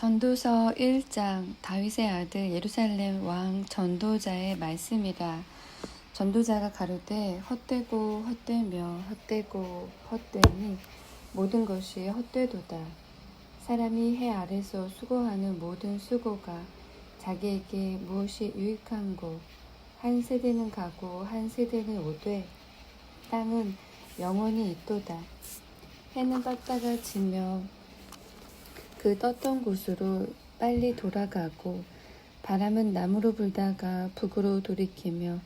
전도서 1장 다윗의 아들 예루살렘 왕 전도자의 말씀이라. 전도자가 가로되 헛되고 헛되며 헛되고 헛되니 모든 것이 헛되도다. 사람이 해 아래서 수고하는 모든 수고가 자기에게 무엇이 유익한고, 한 세대는 가고 한 세대는 오되 땅은 영원히 있도다. 해는 떴다가 지며 그 떴던 곳으로 빨리 돌아가고, 바람은 남으로 불다가 북으로 돌이키며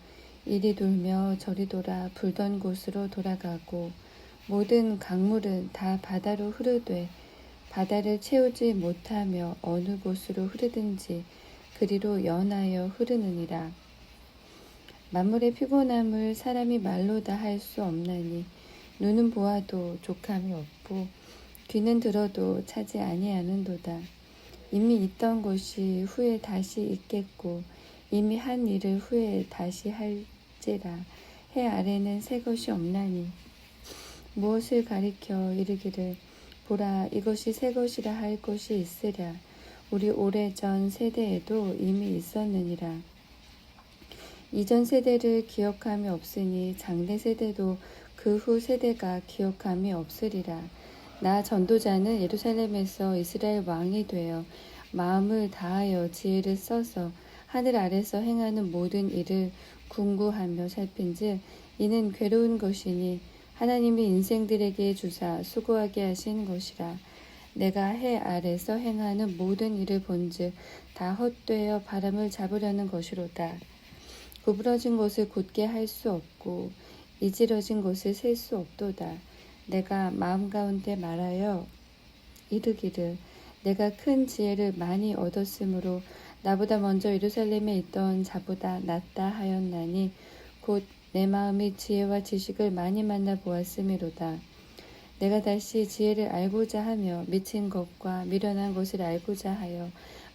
이리 돌며 저리 돌아 불던 곳으로 돌아가고, 모든 강물은 다 바다로 흐르되 바다를 채우지 못하며 어느 곳으로 흐르든지 그리로 연하여 흐르느니라. 만물의 피곤함을 사람이 말로 다 할 수 없나니 눈은 보아도 족함이 없고 귀는 들어도 차지 아니하는도다. 이미 있던 것이 후에 다시 있겠고 이미 한 일을 후에 다시 할지라. 해 아래는 새 것이 없나니 무엇을 가리켜 이르기를 보라 이것이 새 것이라 할 것이 있으랴. 우리 오래전 세대에도 이미 있었느니라. 이전 세대를 기억함이 없으니 장래 세대도 그 후 세대가 기억함이 없으리라. 나 전도자는 예루살렘에서 이스라엘 왕이 되어 마음을 다하여 지혜를 써서 하늘 아래서 행하는 모든 일을 궁구하며 살핀즉 이는 괴로운 것이니 하나님이 인생들에게 주사 수고하게 하신 것이라. 내가 해 아래서 행하는 모든 일을 본즉 다 헛되어 바람을 잡으려는 것이로다. 구부러진 것을 곧게 할 수 없고 이지러진 것을 셀 수 없도다. 내가 마음 가운데 말하여 이르기를 내가 큰 지혜를 많이 얻었으므로 나보다 먼저 예루살렘에 있던 자보다 낫다 하였나니 곧 내 마음이 지혜와 지식을 많이 만나 보았음이로다. 내가 다시 지혜를 알고자 하며 미친 것과 미련한 것을 알고자 하여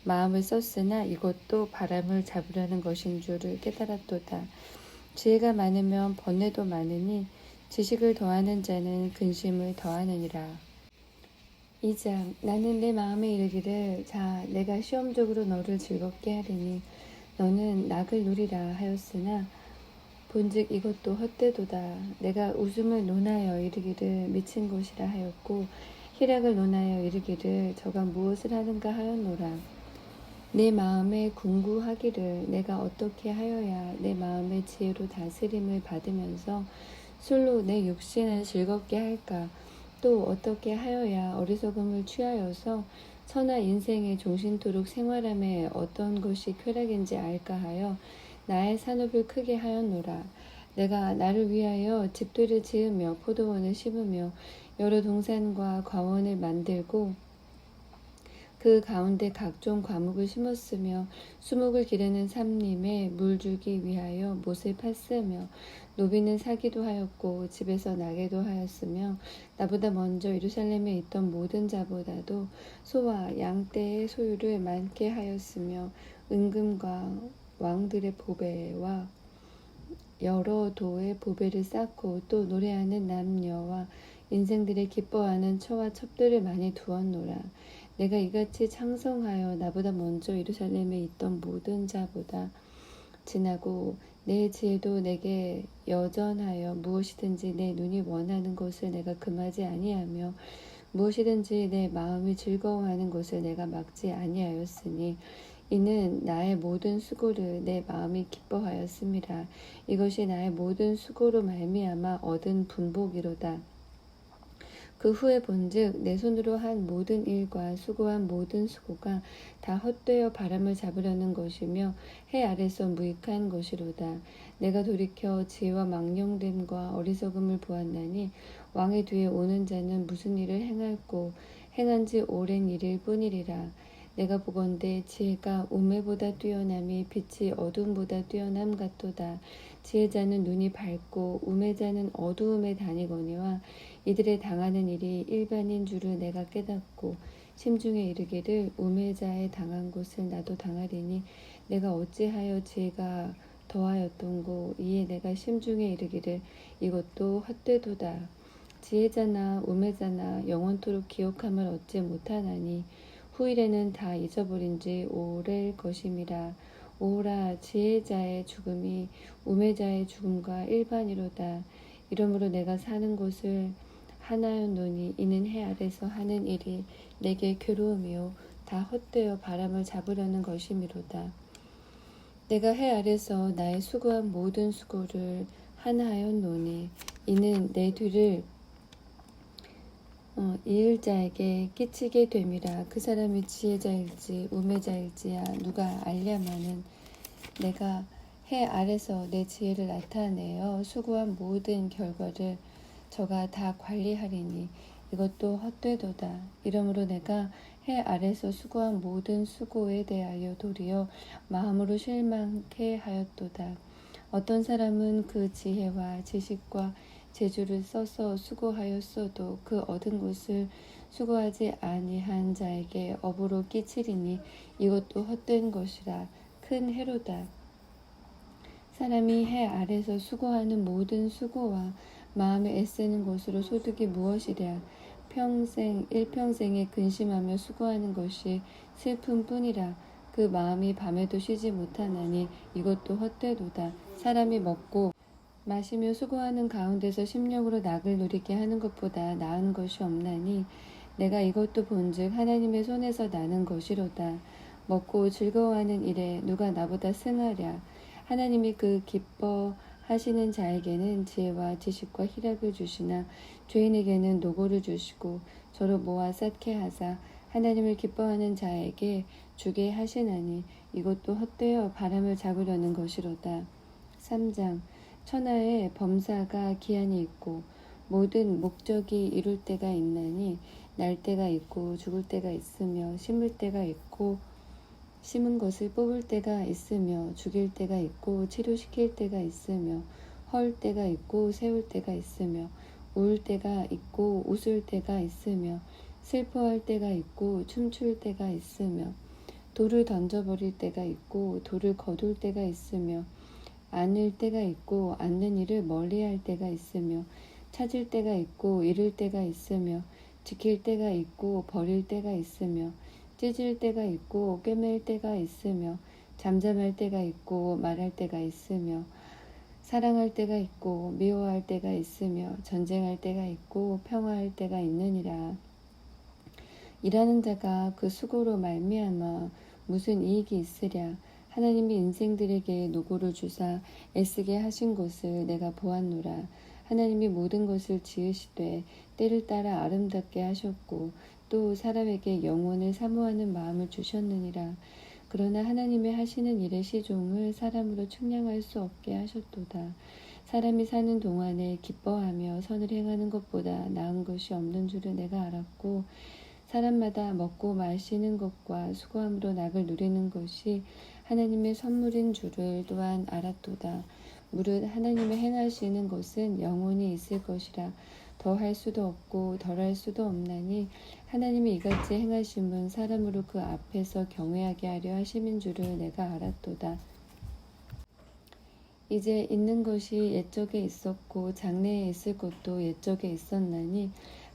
마음을 썼으나 이것도 바람을 잡으려는 것인 줄을 깨달았도다. 지혜가 많으면 번뇌도 많으니 지식을 더하는 자는 근심을 더하느니라. 2장 나는 내 마음에 이르기를 자 내가 시험적으로 너를 즐겁게 하리니 너는 낙을 누리라 하였으나 본즉 이것도 헛되도다. 내가 웃음을 논하여 이르기를 미친 것이라 하였고 희락을 논하여 이르기를 저가 무엇을 하는가 하였노라. 내 마음에 궁구하기를 내가 어떻게 하여야 내 마음의 지혜로 다스림을 받으면서 술로 내 육신을 즐겁게 할까? 또 어떻게 하여야 어리석음을 취하여서 천하 인생의 종신토록 생활함에 어떤 것이 쾌락인지 알까 하여 나의 산업을 크게 하였노라. 내가 나를 위하여 집들을 지으며 포도원을 심으며 여러 동산과 과원을 만들고 그 가운데 각종 과목을 심었으며 수목을 기르는 삼림에 물 주기 위하여 못을 팠으며 노비는 사기도 하였고 집에서 나게도 하였으며 나보다 먼저 예루살렘에 있던 모든 자보다도 소와 양떼의 소유를 많게 하였으며 은금과 왕들의 보배와 여러 도의 보배를 쌓고 또 노래하는 남녀와 인생들의 기뻐하는 처와 첩들을 많이 두었노라. 내가 이같이 창성하여 나보다 먼저 예루살렘에 있던 모든 자보다 지나고 내 지혜도 내게 여전하여 무엇이든지 내 눈이 원하는 것을 내가 금하지 아니하며 무엇이든지 내 마음이 즐거워하는 것을 내가 막지 아니하였으니 이는 나의 모든 수고를 내 마음이 기뻐하였음이라. 이것이 나의 모든 수고로 말미암아 얻은 분복이로다. 그 후에 본즉 내 손으로 한 모든 일과 수고한 모든 수고가 다 헛되어 바람을 잡으려는 것이며 해 아래서 무익한 것이로다. 내가 돌이켜 지혜와 망령됨과 어리석음을 보았나니 왕의 뒤에 오는 자는 무슨 일을 행할꼬 행한 지 오랜 일일 뿐이리라. 내가 보건대 지혜가 우매보다 뛰어남이 빛이 어둠보다 뛰어남 같도다. 지혜자는 눈이 밝고 우매자는 어두움에 다니거니와 이들의 당하는 일이 일반인 줄을 내가 깨닫고 심중에 이르기를 우매자의 당한 곳을 나도 당하리니 내가 어찌하여 지혜가 더하였던고. 이에 내가 심중에 이르기를 이것도 헛되도다. 지혜자나 우매자나 영원토록 기억함을 얻지 못하나니 후일에는 다 잊어버린 지 오래일 것임이라. 오라 지혜자의 죽음이 우매자의 죽음과 일반이로다. 이러므로 내가 사는 곳을 하나였노니 이는 해 아래서 하는 일이 내게 괴로움이요 다 헛되어 바람을 잡으려는 것이미로다. 내가 해 아래서 나의 수고한 모든 수고를 하나하였노니 이는 내 뒤를 이을 자에게 끼치게 됨이라. 그 사람이 지혜자일지 우매자일지야 누가 알랴마는 내가 해 아래서 내 지혜를 나타내어 수고한 모든 결과를 저가 다 관리하리니 이것도 헛되도다. 이러므로 내가 해 아래서 수고한 모든 수고에 대하여 도리어 마음으로 실망케 하였도다. 어떤 사람은 그 지혜와 지식과 재주를 써서 수고하였어도 그 얻은 것을 수고하지 아니한 자에게 업으로 끼치리니 이것도 헛된 것이라. 큰 해로다. 사람이 해 아래서 수고하는 모든 수고와 마음에 애쓰는 것으로 소득이 무엇이랴. 일평생에 근심하며 수고하는 것이 슬픔뿐이라. 그 마음이 밤에도 쉬지 못하나니 이것도 헛되도다. 사람이 먹고 마시며 수고하는 가운데서 심령으로 낙을 누리게 하는 것보다 나은 것이 없나니 내가 이것도 본즉 하나님의 손에서 나는 것이로다. 먹고 즐거워하는 일에 누가 나보다 승하랴. 하나님이 그 기뻐하시는 자에게는 지혜와 지식과 희락을 주시나 죄인에게는 노고를 주시고 저로 모아 쌓게 하사 하나님을 기뻐하는 자에게 주게 하시나니 이것도 헛되어 바람을 잡으려는 것이로다. 3장 천하에 범사가 기한이 있고 모든 목적이 이룰 때가 있나니 날 때가 있고 죽을 때가 있으며 심을 때가 있고 심은 것을 뽑을 때가 있으며 죽일 때가 있고 치료시킬 때가 있으며 헐 때가 있고 세울 때가 있으며 울 때가 있고 웃을 때가 있으며 슬퍼할 때가 있고 춤출 때가 있으며 돌을 던져버릴 때가 있고 돌을 거둘 때가 있으며 안을 때가 있고 앉는 일을 멀리할 때가 있으며 찾을 때가 있고 잃을 때가 있으며 지킬 때가 있고 버릴 때가 있으며 찢을 때가 있고 꿰맬 때가 있으며 잠잠할 때가 있고 말할 때가 있으며 사랑할 때가 있고 미워할 때가 있으며 전쟁할 때가 있고 평화할 때가 있느니라. 일하는 자가 그 수고로 말미암아 무슨 이익이 있으랴. 하나님이 인생들에게 노고를 주사 애쓰게 하신 것을 내가 보았노라. 하나님이 모든 것을 지으시되 때를 따라 아름답게 하셨고 또 사람에게 영혼을 사모하는 마음을 주셨느니라. 그러나 하나님의 하시는 일의 시종을 사람으로 측량할 수 없게 하셨도다. 사람이 사는 동안에 기뻐하며 선을 행하는 것보다 나은 것이 없는 줄을 내가 알았고 사람마다 먹고 마시는 것과 수고함으로 낙을 누리는 것이 하나님의 선물인 줄을 또한 알았도다. 무릇 하나님의 행하시는 것은 영원히 있을 것이라. 더할 수도 없고 덜할 수도 없나니 하나님이 이같이 행하심은 사람으로 그 앞에서 경외하게 하려 하심인 줄을 내가 알았도다. 이제 있는 것이 옛적에 있었고 장래에 있을 것도 옛적에 있었나니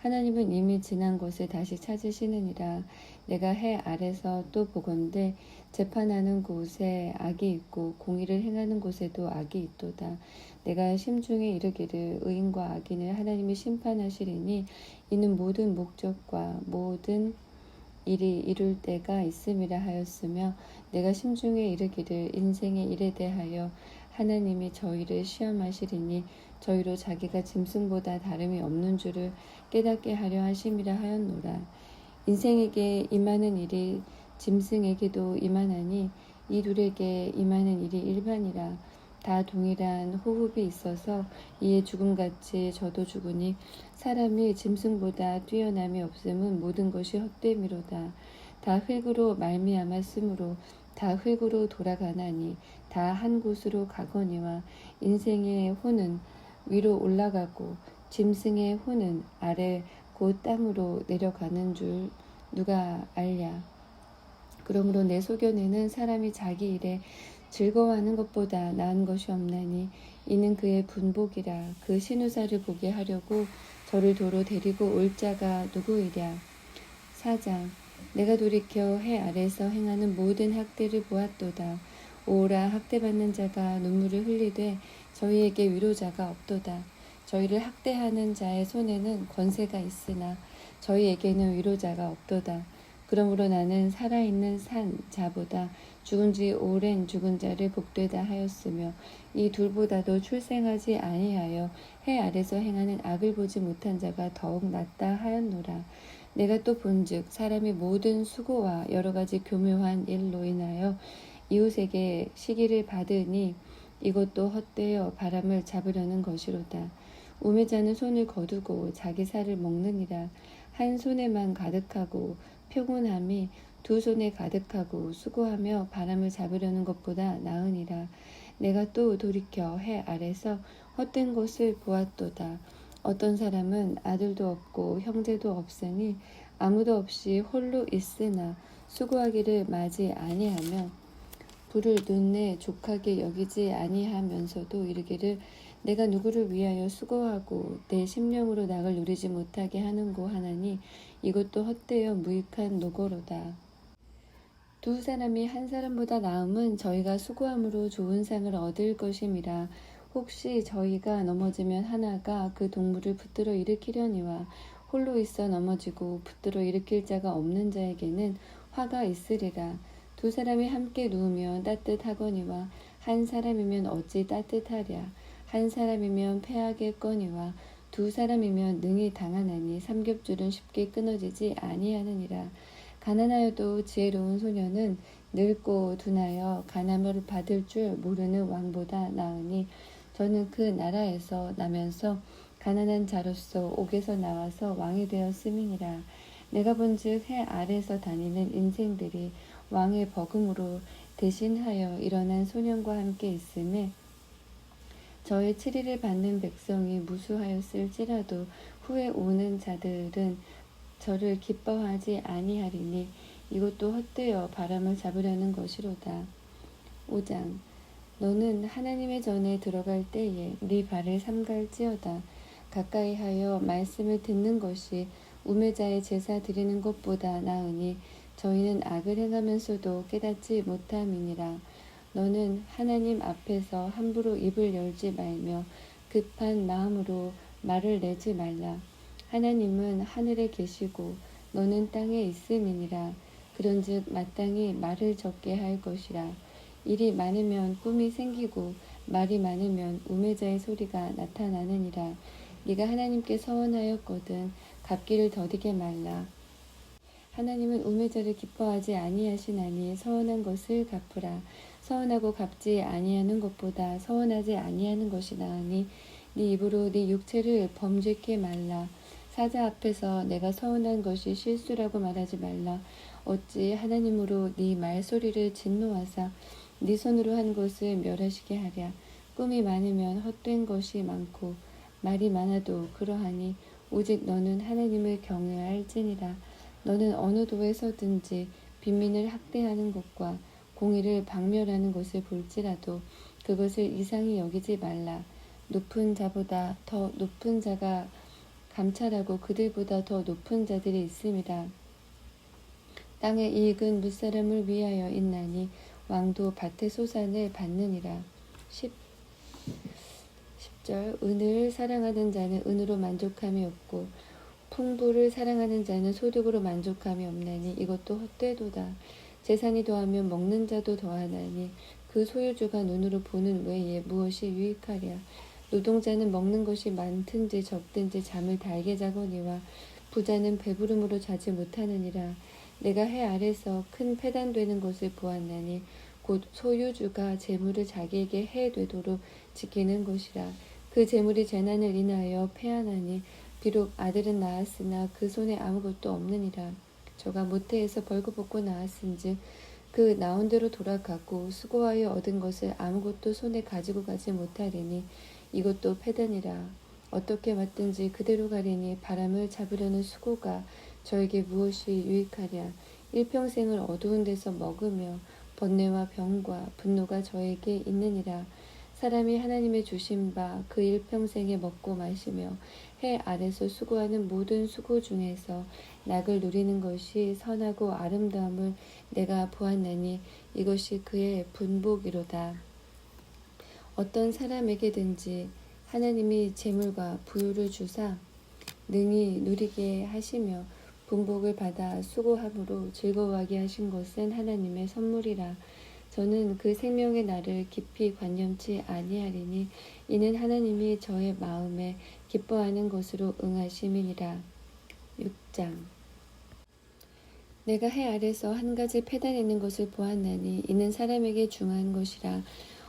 하나님은 이미 지난 것을 다시 찾으시느니라. 내가 해 아래서 또 보건대 재판하는 곳에 악이 있고 공의를 행하는 곳에도 악이 있도다. 내가 심중에 이르기를 의인과 악인을 하나님이 심판하시리니 이는 모든 목적과 모든 일이 이룰 때가 있음이라 하였으며 내가 심중에 이르기를 인생의 일에 대하여 하나님이 저희를 시험하시리니 저희로 자기가 짐승보다 다름이 없는 줄을 깨닫게 하려 하심이라 하였노라. 인생에게 임하는 일이 짐승에게도 임하나니 이 둘에게 임하는 일이 일반이라. 다 동일한 호흡이 있어서 이에 죽음같이 저도 죽으니 사람이 짐승보다 뛰어남이 없음은 모든 것이 헛됨이로다. 다 흙으로 말미암았으므로 다 흙으로 돌아가나니 다 한 곳으로 가거니와 인생의 혼은 위로 올라가고 짐승의 혼은 아래 곧 땅으로 내려가는 줄 누가 알랴. 그러므로 내 소견에는 사람이 자기 일에 즐거워하는 것보다 나은 것이 없나니 이는 그의 분복이라. 그 신우사를 보게 하려고 저를 도로 데리고 올 자가 누구이랴. 4장 내가 돌이켜 해 아래서 행하는 모든 학대를 보았도다. 오라 학대받는 자가 눈물을 흘리되 저희에게 위로자가 없도다. 저희를 학대하는 자의 손에는 권세가 있으나 저희에게는 위로자가 없도다. 그러므로 나는 살아있는 산 자보다 죽은 지 오랜 죽은 자를 복되다 하였으며 이 둘보다도 출생하지 아니하여 해 아래서 행하는 악을 보지 못한 자가 더욱 낫다 하였노라. 내가 또 본즉 사람이 모든 수고와 여러 가지 교묘한 일로 인하여 이웃에게 시기를 받으니 이것도 헛되어 바람을 잡으려는 것이로다. 우매자는 손을 거두고 자기 살을 먹느니라. 한 손에만 가득하고 평온함이 두 손에 가득하고 수고하며 바람을 잡으려는 것보다 나으니라. 내가 또 돌이켜 해 아래서 헛된 것을 보았도다. 어떤 사람은 아들도 없고 형제도 없으니 아무도 없이 홀로 있으나 수고하기를 마지 아니하며 불을 눈에 족하게 여기지 아니하면서도 이르기를 내가 누구를 위하여 수고하고 내 심령으로 낙을 누리지 못하게 하는고 하나니 이것도 헛되어 무익한 노고로다. 두 사람이 한 사람보다 나음은 저희가 수고함으로 좋은 상을 얻을 것임이라. 혹시 저희가 넘어지면 하나가 그 동물을 붙들어 일으키려니와 홀로 있어 넘어지고 붙들어 일으킬 자가 없는 자에게는 화가 있으리라. 두 사람이 함께 누우면 따뜻하거니와 한 사람이면 어찌 따뜻하랴. 한 사람이면 패하겠거니와 두 사람이면 능히 당하나니 삼겹줄은 쉽게 끊어지지 아니하느니라. 가난하여도 지혜로운 소년은 늙고 둔하여 가난을 받을 줄 모르는 왕보다 나으니 저는 그 나라에서 나면서 가난한 자로서 옥에서 나와서 왕이 되었음이니라. 내가 본즉 해 아래서 다니는 인생들이 왕의 버금으로 대신하여 일어난 소년과 함께 있음에 저의 치리를 받는 백성이 무수하였을지라도 후에 오는 자들은 저를 기뻐하지 아니하리니 이것도 헛되어 바람을 잡으려는 것이로다. 5장 너는 하나님의 전에 들어갈 때에 네 발을 삼갈지어다. 가까이 하여 말씀을 듣는 것이 우매자의 제사 드리는 것보다 나으니 저희는 악을 행하면서도 깨닫지 못함이니라. 너는 하나님 앞에서 함부로 입을 열지 말며 급한 마음으로 말을 내지 말라. 하나님은 하늘에 계시고 너는 땅에 있음이니라. 그런즉 마땅히 말을 적게 할 것이라. 일이 많으면 꿈이 생기고 말이 많으면 우매자의 소리가 나타나느니라. 네가 하나님께 서원하였거든 갚기를 더디게 말라. 하나님은 우매자를 기뻐하지 아니하시나니 서원한 것을 갚으라. 서원하고 갚지 아니하는 것보다 서원하지 아니하는 것이 나으니 네 입으로 네 육체를 범죄케 말라. 사자 앞에서 내가 서운한 것이 실수라고 말하지 말라. 어찌 하나님으로 네 말소리를 진노하사 네 손으로 한 것을 멸하시게 하랴. 꿈이 많으면 헛된 것이 많고 말이 많아도 그러하니 오직 너는 하나님을 경외할지니라. 너는 어느 도에서든지 빈민을 학대하는 것과 공의를 박멸하는 것을 볼지라도 그것을 이상히 여기지 말라. 높은 자보다 더 높은 자가 감찰하고 그들보다 더 높은 자들이 있음이라. 땅의 이익은 무사람을 위하여 있나니 왕도 밭의 소산을 받느니라. 10절 은을 사랑하는 자는 은으로 만족함이 없고 풍부를 사랑하는 자는 소득으로 만족함이 없나니 이것도 헛되도다. 재산이 더하면 먹는 자도 더하나니 그 소유주가 눈으로 보는 외에 무엇이 유익하랴. 노동자는 먹는 것이 많든지 적든지 잠을 달게 자거니와 부자는 배부름으로 자지 못하느니라. 내가 해 아래서 큰 패단되는 것을 보았나니 곧 소유주가 재물을 자기에게 해되도록 지키는 것이라. 그 재물이 재난을 인하여 패하나니 비록 아들은 낳았으나 그 손에 아무것도 없느니라. 저가 모태에서 벌거벗고 나왔은즉 그 나온 대로 돌아가고 수고하여 얻은 것을 아무것도 손에 가지고 가지 못하리니 이것도 패단이라. 어떻게 왔든지 그대로 가리니 바람을 잡으려는 수고가 저에게 무엇이 유익하랴. 일평생을 어두운 데서 먹으며 번뇌와 병과 분노가 저에게 있느니라. 사람이 하나님의 주신 바 그 일평생에 먹고 마시며 해 아래서 수고하는 모든 수고 중에서 낙을 누리는 것이 선하고 아름다움을 내가 보았나니 이것이 그의 분복이로다. 어떤 사람에게든지 하나님이 재물과 부유를 주사 능히 누리게 하시며 분복을 받아 수고함으로 즐거워하게 하신 것은 하나님의 선물이라. 저는 그 생명의 날을 깊이 관념치 아니하리니 이는 하나님이 저의 마음에 기뻐하는 것으로 응하심이니라. 6장. 내가 해 아래서 한 가지 패단있는 것을 보았나니 이는 사람에게 중한 것이라.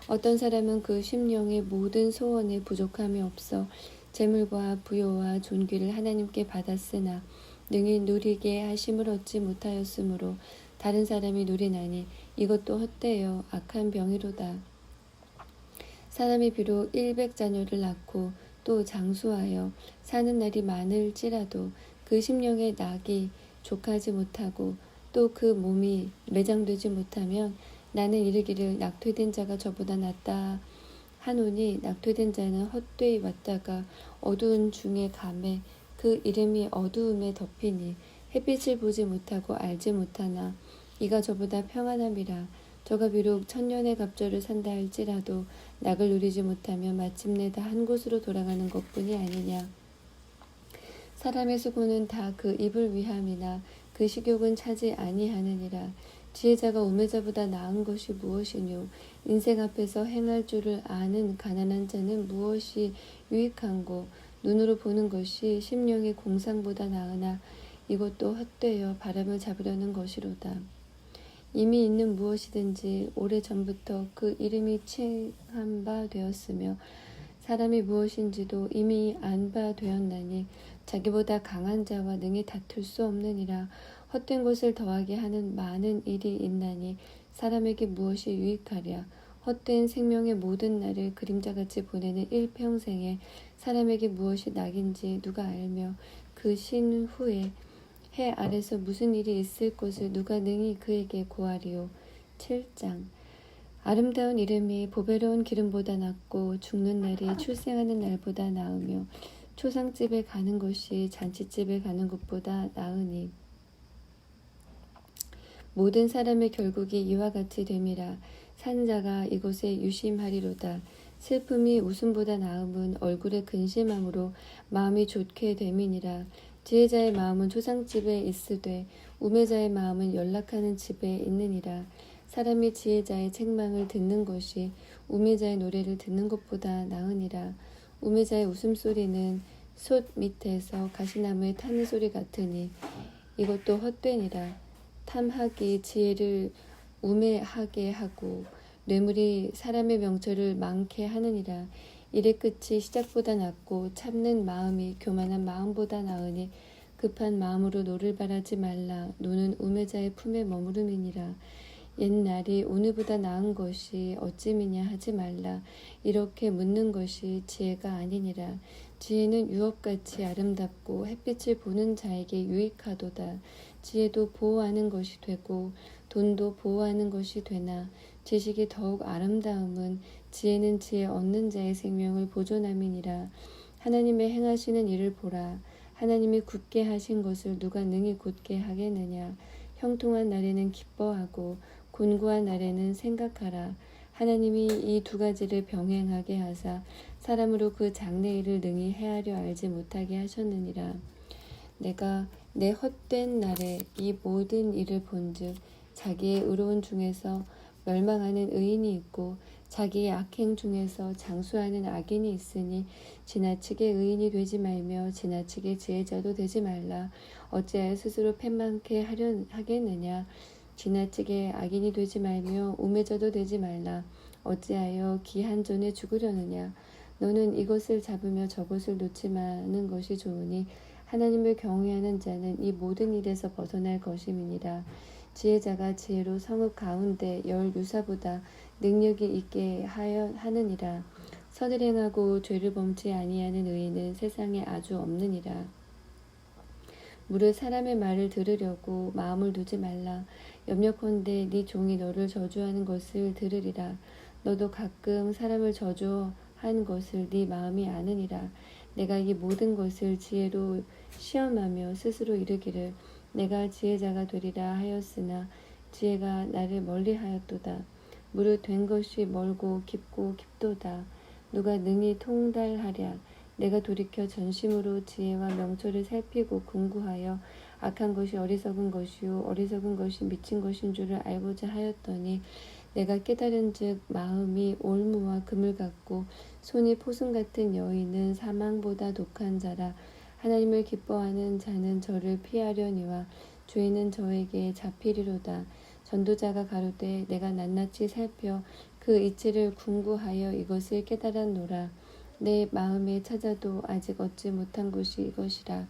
어떤 사람은 그 심령의 모든 소원에 부족함이 없어 재물과 부요와 존귀를 하나님께 받았으나 능히 누리게 하심을 얻지 못하였으므로 다른 사람이 누리나니 이것도 헛되어 악한 병이로다. 사람이 비록 100자녀를 낳고 또 장수하여 사는 날이 많을지라도 그 심령의 낙이 족하지 못하고 또 그 몸이 매장되지 못하면 나는 이르기를 낙퇴된 자가 저보다 낫다 하노니 낙퇴된 자는 헛되이 왔다가 어두운 중에 감에 그 이름이 어두움에 덮이니 햇빛을 보지 못하고 알지 못하나 이가 저보다 평안함이라. 저가 비록 천년의 갑절을 산다 할지라도 낙을 누리지 못하면 마침내 다 한 곳으로 돌아가는 것뿐이 아니냐. 사람의 수고는 다 그 입을 위함이나 그 식욕은 차지 아니하느니라. 지혜자가 우매자보다 나은 것이 무엇이뇨. 인생 앞에서 행할 줄을 아는 가난한 자는 무엇이 유익한고. 눈으로 보는 것이 심령의 공상보다 나으나 이것도 헛되어 바람을 잡으려는 것이로다. 이미 있는 무엇이든지 오래전부터 그 이름이 칭한 바 되었으며 사람이 무엇인지도 이미 안 바 되었나니 자기보다 강한 자와 능히 다툴 수 없느니라. 헛된 것을 더하게 하는 많은 일이 있나니 사람에게 무엇이 유익하랴. 헛된 생명의 모든 날을 그림자같이 보내는 일평생에 사람에게 무엇이 낙인지 누가 알며 그 신 후에 해 아래서 무슨 일이 있을 것을 누가 능히 그에게 고하리요. 7장. 아름다운 이름이 보배로운 기름보다 낫고 죽는 날이 출생하는 날보다 나으며 초상집에 가는 것이 잔치집에 가는 것보다 나으니 모든 사람의 결국이 이와 같이 됨이라. 산자가 이곳에 유심하리로다. 슬픔이 웃음보다 나음은 얼굴에 근심함으로 마음이 좋게 됨이니라. 지혜자의 마음은 초상집에 있으되 우매자의 마음은 연락하는 집에 있느니라. 사람이 지혜자의 책망을 듣는 것이 우매자의 노래를 듣는 것보다 나으니라. 우매자의 웃음소리는 솥 밑에서 가시나무에 타는 소리 같으니 이것도 헛되니라. 탐학이 지혜를 우매하게 하고 뇌물이 사람의 명철을 많게 하느니라. 일의 끝이 시작보다 낫고 참는 마음이 교만한 마음보다 나으니 급한 마음으로 노를 바라지 말라. 노는 우매자의 품에 머무름이니라. 옛날이 오늘보다 나은 것이 어찌미냐 하지 말라. 이렇게 묻는 것이 지혜가 아니니라. 지혜는 유업같이 아름답고 햇빛을 보는 자에게 유익하도다. 지혜도 보호하는 것이 되고 돈도 보호하는 것이 되나 지식이 더욱 아름다움은 지혜는 지혜 얻는 자의 생명을 보존함이니라. 하나님의 행하시는 일을 보라. 하나님이 굳게 하신 것을 누가 능히 굳게 하겠느냐. 형통한 날에는 기뻐하고 곤고한 날에는 생각하라. 하나님이 이 두 가지를 병행하게 하사 사람으로 그 장래일을 능히 헤아려 알지 못하게 하셨느니라. 내가 내 헛된 날에 이 모든 일을 본즉 자기의 의로운 중에서 멸망하는 의인이 있고 자기의 악행 중에서 장수하는 악인이 있으니 지나치게 의인이 되지 말며 지나치게 지혜자도 되지 말라. 어찌하여 스스로 패망케 하겠느냐. 지나치게 악인이 되지 말며 우매자도 되지 말라. 어찌하여 기한 전에 죽으려느냐. 너는 이것을 잡으며 저것을 놓지 마는 것이 좋으니 하나님을 경외하는 자는 이 모든 일에서 벗어날 것임이니라. 지혜자가 지혜로 성읍 가운데 열 유사보다 능력이 있게 하느니라. 선을 행하고 죄를 범치 아니하는 의인은 세상에 아주 없느니라. 무릇 사람의 말을 들으려고 마음을 두지 말라. 염려컨대 네 종이 너를 저주하는 것을 들으리라. 너도 가끔 사람을 저주한 것을 네 마음이 아느니라. 내가 이 모든 것을 지혜로 시험하며 스스로 이르기를 내가 지혜자가 되리라 하였으나 지혜가 나를 멀리하였도다. 무릇 된 것이 멀고 깊고 깊도다. 누가 능히 통달하랴. 내가 돌이켜 전심으로 지혜와 명철을 살피고 궁구하여 악한 것이 어리석은 것이요 어리석은 것이 미친 것인 줄을 알고자 하였더니 내가 깨달은즉 마음이 올무와 금을 같고 손이 포승 같은 여인은 사망보다 독한 자라. 하나님을 기뻐하는 자는 저를 피하려니와 죄인은 저에게 잡히리로다. 전도자가 가로되 내가 낱낱이 살펴 그 이치를 궁구하여 이것을 깨달았노라. 내 마음에 찾아도 아직 얻지 못한 것이 이것이라.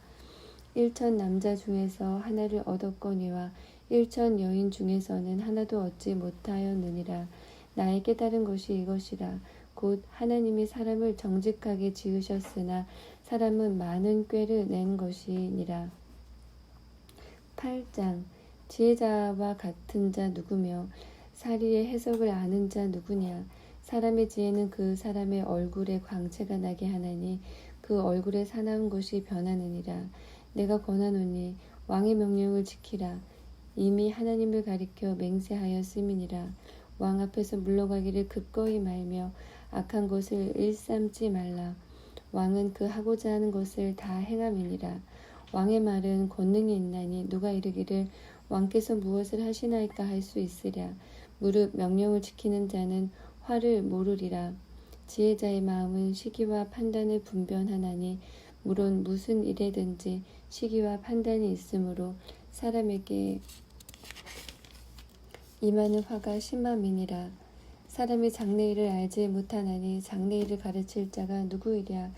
1천 남자 중에서 하나를 얻었거니와 1천 여인 중에서는 하나도 얻지 못하였느니라. 나의 깨달은 것이 이것이라. 곧 하나님이 사람을 정직하게 지으셨으나 사람은 많은 꾀를 낸 것이니라. 8장 지혜자와 같은 자 누구며 사리의 해석을 아는 자 누구냐. 사람의 지혜는 그 사람의 얼굴에 광채가 나게 하나니 그 얼굴에 사나운 것이 변하느니라. 내가 권하노니 왕의 명령을 지키라. 이미 하나님을 가리켜 맹세하였음이니라. 왕 앞에서 물러가기를 급거이 말며 악한 것을 일삼지 말라. 왕은 그 하고자 하는 것을 다 행함이니라. 왕의 말은 권능이 있나니 누가 이르기를 왕께서 무엇을 하시나이까 할 수 있으랴. 무릇 명령을 지키는 자는 화를 모르리라. 지혜자의 마음은 시기와 판단을 분별하나니 물론 무슨 일에든지 시기와 판단이 있으므로 사람에게 임하는 화가 심함이니라. 사람이 장래일을 알지 못하나니 장래일을 가르칠 자가 누구이랴.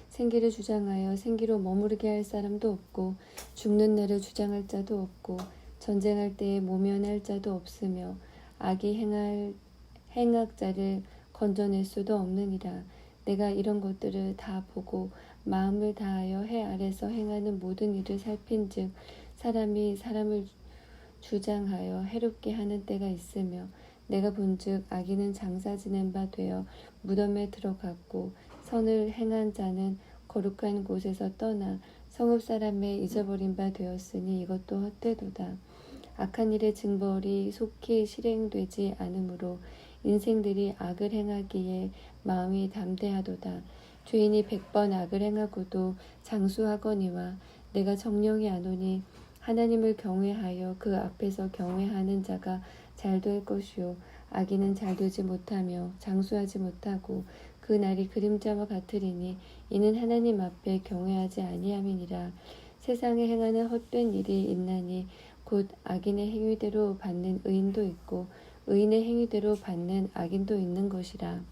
생기를 주장하여 생기로 머무르게 할 사람도 없고 죽는 날을 주장할 자도 없고 전쟁할 때에 모면할 자도 없으며 악이 행악자를 건져낼 수도 없느니라. 내가 이런 것들을 다 보고 마음을 다하여 해 아래서 행하는 모든 일을 살핀즉 사람이 사람을 주장하여 해롭게 하는 때가 있으며 내가 본즉 악인은 장사 지낸 바 되어 무덤에 들어갔고 선을 행한 자는 거룩한 곳에서 떠나 성읍 사람의 잊어버린 바 되었으니 이것도 헛되도다. 악한 일의 징벌이 속히 실행되지 않으므로 인생들이 악을 행하기에 마음이 담대하도다. 죄인이 100번 악을 행하고도 장수하거니와 내가 정령이 아노니 하나님을 경외하여 그 앞에서 경외하는 자가 잘 될 것이요 악인은 잘 되지 못하며 장수하지 못하고 그 날이 그림자와 같으리니 이는 하나님 앞에 경외하지 아니함이니라. 세상에 행하는 헛된 일이 있나니 곧 악인의 행위대로 받는 의인도 있고 의인의 행위대로 받는 악인도 있는 것이라.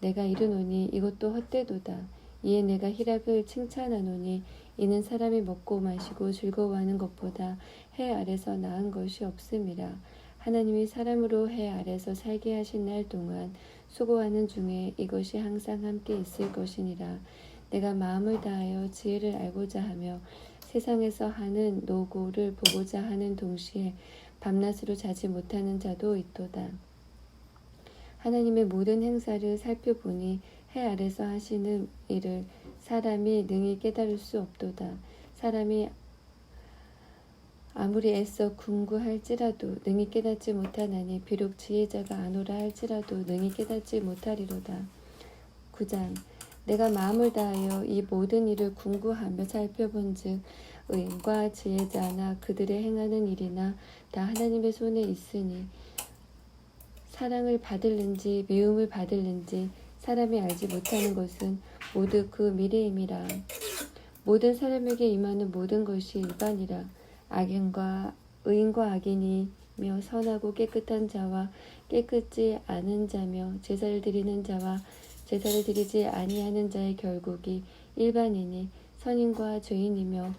내가 이르노니 이것도 헛되도다. 이에 내가 희락을 칭찬하노니 이는 사람이 먹고 마시고 즐거워하는 것보다 해 아래서 나은 것이 없음이라. 하나님이 사람으로 해 아래서 살게 하신 날 동안 수고하는 중에 이것이 항상 함께 있을 것이니라. 내가 마음을 다하여 지혜를 알고자 하며 세상에서 하는 노고를 보고자 하는 동시에 밤낮으로 자지 못하는 자도 있도다. 하나님의 모든 행사를 살펴보니 해 아래서 하시는 일을 사람이 능히 깨달을 수 없도다. 사람이 아무리 애써 궁구할지라도 능히 깨닫지 못하나니 비록 지혜자가 아노라 할지라도 능히 깨닫지 못하리로다. 9장 내가 마음을 다하여 이 모든 일을 궁구하며 살펴본즉 의인과 지혜자나 그들의 행하는 일이나 다 하나님의 손에 있으니 사랑을 받을는지 미움을 받을는지 사람이 알지 못하는 것은 모두 그 미래임이라. 모든 사람에게 임하는 모든 것이 일반이라. 의인과 악인이며 선하고 깨끗한 자와 깨끗지 않은 자며 제사를 드리는 자와 제사를 드리지 아니하는 자의 결국이 일반이니 선인과 죄인이며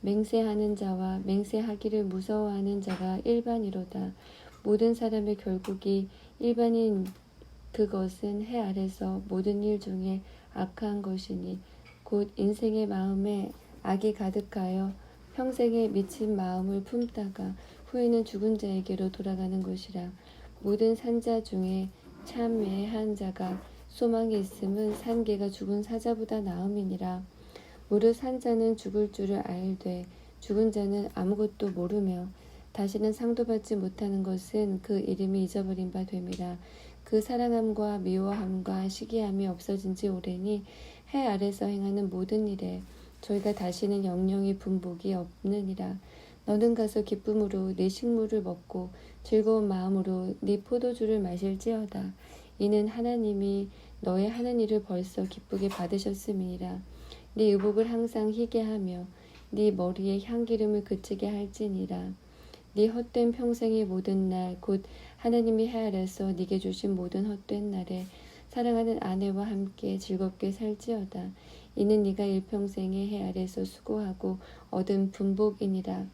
맹세하는 자와 맹세하기를 무서워하는 자가 일반이로다. 모든 사람의 결국이 일반인 그것은 해 아래서 모든 일 중에 악한 것이니 곧 인생의 마음에 악이 가득하여 평생에 미친 마음을 품다가 후에는 죽은 자에게로 돌아가는 것이라. 모든 산자 중에 참회한 자가 소망이 있음은 산 개가 죽은 사자보다 나음이니라. 무릇 산 자는 죽을 줄을 알되 죽은 자는 아무것도 모르며 다시는 상도받지 못하는 것은 그 이름이 잊어버린 바 됨이라. 그 사랑함과 미워함과 시기함이 없어진 지 오래니 해 아래서 행하는 모든 일에 저희가 다시는 영영이 분복이 없느니라. 너는 가서 기쁨으로 네 식물을 먹고 즐거운 마음으로 네 포도주를 마실지어다. 이는 하나님이 너의 하는 일을 벌써 기쁘게 받으셨음이니라. 네 의복을 항상 희게 하며 네 머리에 향기름을 그치게 할지니라. 네 헛된 평생의 모든 날 곧 하나님이 해 아래서 네게 주신 모든 헛된 날에 사랑하는 아내와 함께 즐겁게 살지어다. 이는 네가 일평생에 해 아래서 수고하고 얻은 분복이니라.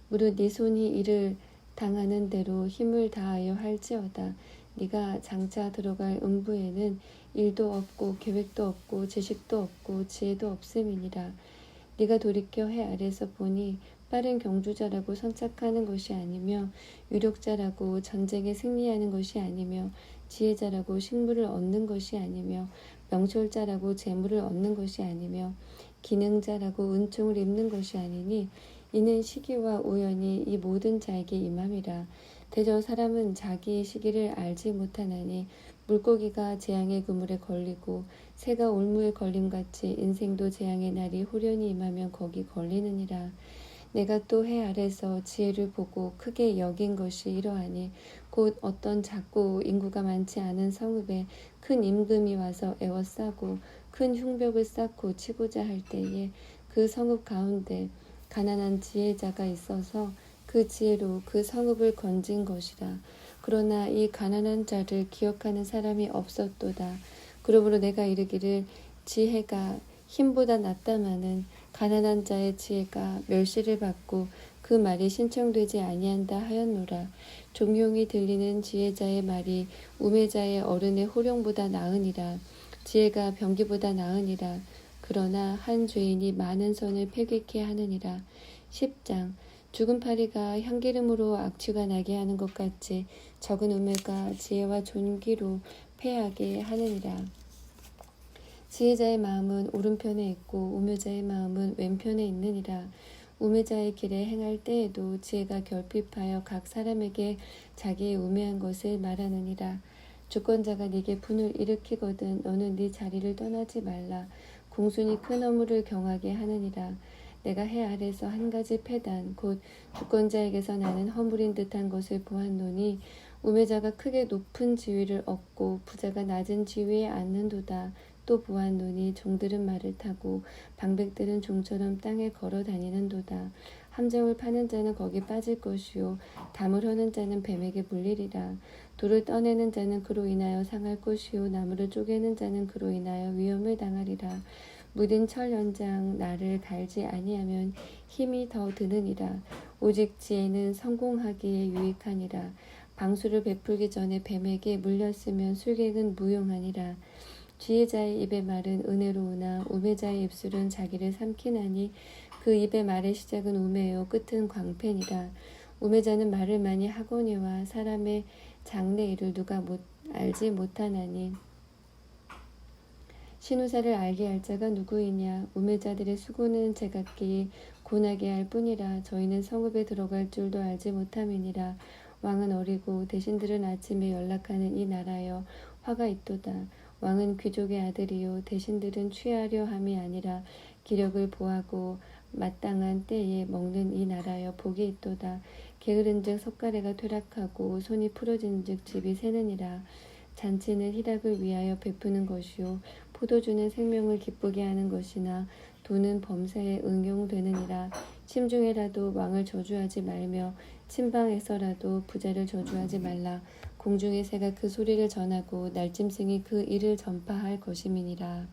무릇 네 손이 이를 당하는 대로 힘을 다하여 할지어다. 네가 장차 들어갈 음부에는 일도 없고 계획도 없고 지식도 없고 지혜도 없음이니라. 네가 돌이켜 해 아래서 보니 빠른 경주자라고 선착하는 것이 아니며 유력자라고 전쟁에 승리하는 것이 아니며 지혜자라고 식물을 얻는 것이 아니며 명철자라고 재물을 얻는 것이 아니며 기능자라고 은총을 입는 것이 아니니 이는 시기와 우연이 이 모든 자에게 임함이라. 대저 사람은 자기의 시기를 알지 못하나니 물고기가 재앙의 그물에 걸리고 새가 올무에 걸림같이 인생도 재앙의 날이 후련히 임하면 거기 걸리느니라. 내가 또 해 아래서 지혜를 보고 크게 여긴 것이 이러하니 곧 어떤 작고 인구가 많지 않은 성읍에 큰 임금이 와서 애워싸고 큰 흉벽을 쌓고 치고자 할 때에 그 성읍 가운데 가난한 지혜자가 있어서 그 지혜로 그 성읍을 건진 것이라. 그러나 이 가난한 자를 기억하는 사람이 없었도다. 그러므로 내가 이르기를 지혜가 힘보다 낫다마는 가난한 자의 지혜가 멸시를 받고 그 말이 신청되지 아니한다 하였노라. 종용이 들리는 지혜자의 말이 우매자의 어른의 호령보다 나으니라. 지혜가 병기보다 나으니라. 그러나 한 죄인이 많은 선을 패괴케 하느니라. 10장 죽은 파리가 향기름으로 악취가 나게 하는 것 같이 적은 우매가 지혜와 존귀로 패하게 하느니라. 지혜자의 마음은 오른편에 있고 우매자의 마음은 왼편에 있느니라. 우매자의 길에 행할 때에도 지혜가 결핍하여 각 사람에게 자기의 우매한 것을 말하느니라. 주권자가 네게 분을 일으키거든 너는 네 자리를 떠나지 말라. 공순이 큰 허물을 경하게 하느니라. 내가 해 아래서 한 가지 패단 곧 주권자에게서 나는 허물인 듯한 것을 보았노니 우매자가 크게 높은 지위를 얻고 부자가 낮은 지위에 앉는도다. 또 보았노니 종들은 말을 타고 방백들은 종처럼 땅에 걸어 다니는도다. 함정을 파는 자는 거기 빠질 것이요 담을 허는 자는 뱀에게 물리리라. 돌을 떠내는 자는 그로 인하여 상할 것이요 나무를 쪼개는 자는 그로 인하여 위험을 당하리라. 무딘 철 연장 나를 갈지 아니하면 힘이 더 드느니라. 오직 지혜는 성공하기에 유익하니라. 방수를 베풀기 전에 뱀에게 물렸으면 술객은 무용하니라. 지혜자의 입의 말은 은혜로우나 우매자의 입술은 자기를 삼키나니 그 입의 말의 시작은 우매요 끝은 광팬이라. 우매자는 말을 많이 하거니와 사람의 장래 일을 누가 알지 못하나니 신우사를 알게 할 자가 누구이냐. 우매자들의 수고는 제각기 고나게 할 뿐이라. 저희는 성읍에 들어갈 줄도 알지 못함이니라. 왕은 어리고 대신들은 아침에 연락하는 이 나라여 화가 있도다. 왕은 귀족의 아들이요 대신들은 취하려 함이 아니라 기력을 보하고 마땅한 때에 먹는 이 나라여 복이 있도다. 게으른즉 석가래가 퇴락하고 손이 풀어진즉 집이 새느니라. 잔치는 희락을 위하여 베푸는 것이요 포도주는 생명을 기쁘게 하는 것이나 돈은 범사에 응용되느니라. 심중에라도 왕을 저주하지 말며 침방에서라도 부자를 저주하지 말라. 공중의 새가 그 소리를 전하고 날짐승이 그 일을 전파할 것임이니라.